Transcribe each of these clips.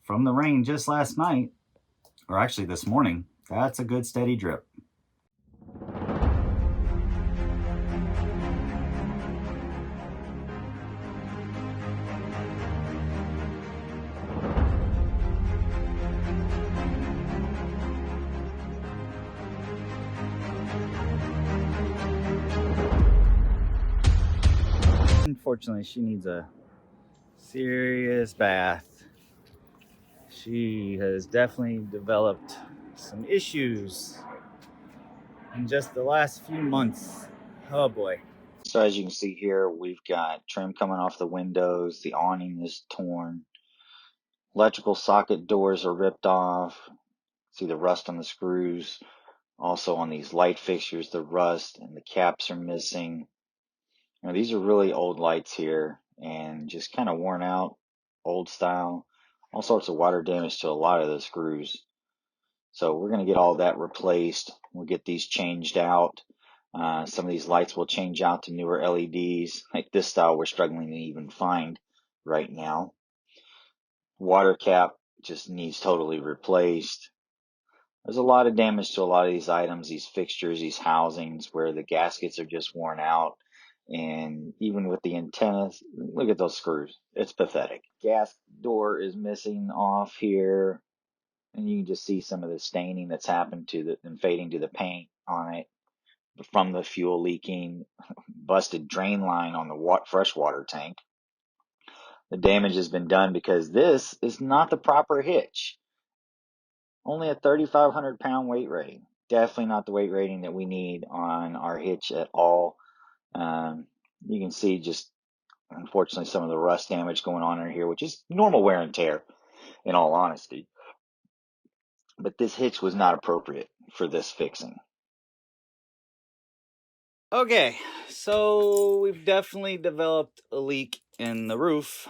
From the rain just last night, or actually this morning, that's a good steady drip. Unfortunately, she needs a serious bath. She has definitely developed some issues in just the last few months. Oh boy. So as you can see here, we've got trim coming off the windows, the awning is torn, electrical socket doors are ripped off, see the rust on the screws, also on these light fixtures, the rust and the caps are missing. You know, these are really old lights here and just kind of worn out, old style, all sorts of water damage to a lot of the screws. So we're going to get all that replaced. We'll get these changed out. Some of these lights will change out to newer LEDs. Like this style we're struggling to even find right now. Water cap just needs totally replaced. There's a lot of damage to a lot of these items, these fixtures, these housings, where the gaskets are just worn out. And even with the antennas, look at those screws. It's pathetic. Gas door is missing off here. And you can just see some of the staining that's happened to the and fading to the paint on it from the fuel leaking, busted drain line on the freshwater tank. The damage has been done because this is not the proper hitch. Only a 3,500 pound weight rating. Definitely not the weight rating that we need on our hitch at all. You can see just, unfortunately, some of the rust damage going on in here, which is normal wear and tear, in all honesty. But this hitch was not appropriate for this fixing. Okay, so we've definitely developed a leak in the roof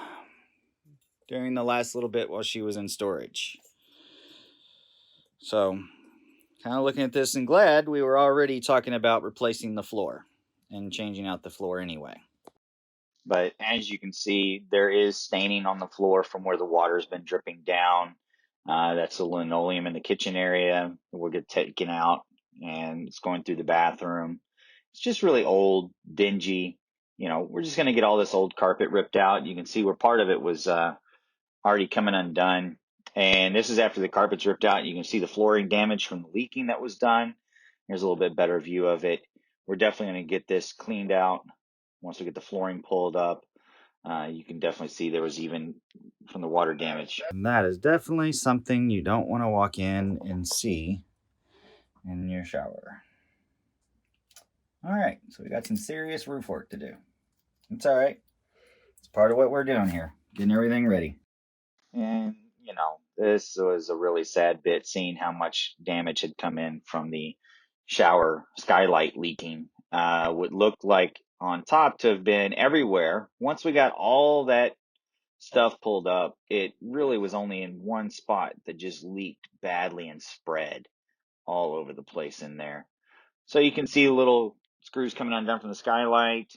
during the last little bit while she was in storage. So, kind of looking at this and glad we were already talking about replacing the floor and changing out the floor anyway. But as you can see, there is staining on the floor from where the water's been dripping down. That's the linoleum in the kitchen area. We'll get taken out, and it's going through the bathroom. It's just really old, dingy. You know, we're just going to get all this old carpet ripped out. You can see where part of it was already coming undone. And this is after the carpet's ripped out. You can see the flooring damage from the leaking that was done. Here's a little bit better view of it. We're definitely going to get this cleaned out once we get the flooring pulled up. You can definitely see there was even from the water damage. And that is definitely something you don't want to walk in and see in your shower. All right, so we got some serious roof work to do. It's all right. It's part of what we're doing here, getting everything ready. And, you know, this was a really sad bit, seeing how much damage had come in from the shower skylight leaking. What looked like on top to have been everywhere. Once we got all that stuff pulled up, it really was only in one spot that just leaked badly and spread all over the place in there. So you can see little screws coming undone from the skylight.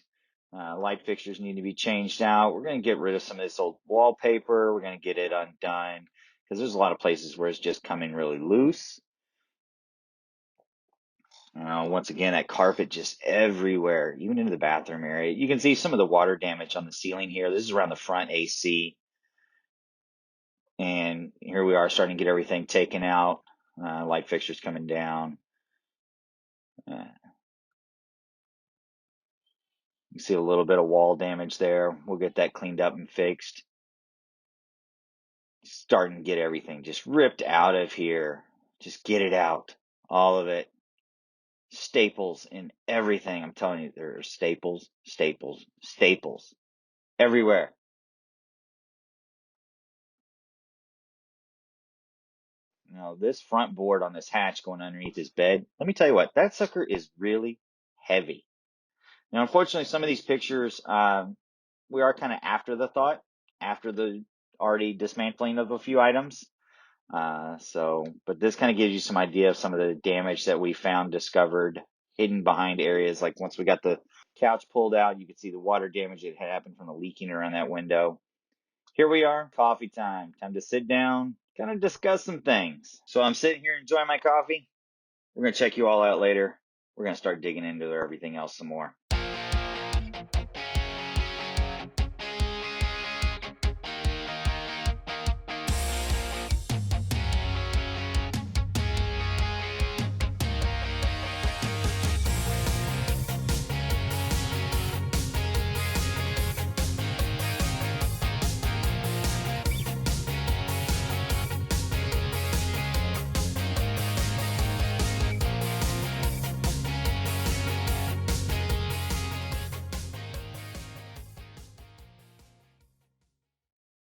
Light fixtures need to be changed out. We're going to get rid of some of this old wallpaper. We're going to get it undone because there's a lot of places where it's just coming really loose. Once again, that carpet just everywhere, even into the bathroom area. You can see some of the water damage on the ceiling here. This is around the front AC. And here we are starting to get everything taken out. Light fixtures coming down. You see a little bit of wall damage there. We'll get that cleaned up and fixed. Starting to get everything just ripped out of here. Just get it out. All of it. Staples in everything. I'm telling you, there are staples, staples, staples everywhere. Now, this front board on this hatch going underneath this bed, let me tell you what, that sucker is really heavy. Now, unfortunately, some of these pictures, we are kind of after the thought, after the already dismantling of a few items. But this kind of gives you some idea of some of the damage that we found discovered hidden behind areas. Like once we got the couch pulled out, you could see the water damage that had happened from the leaking around that window. Here we are, coffee time. Time to sit down, kind of discuss some things. So I'm sitting here enjoying my coffee. We're going to check you all out later. We're going to start digging into everything else some more.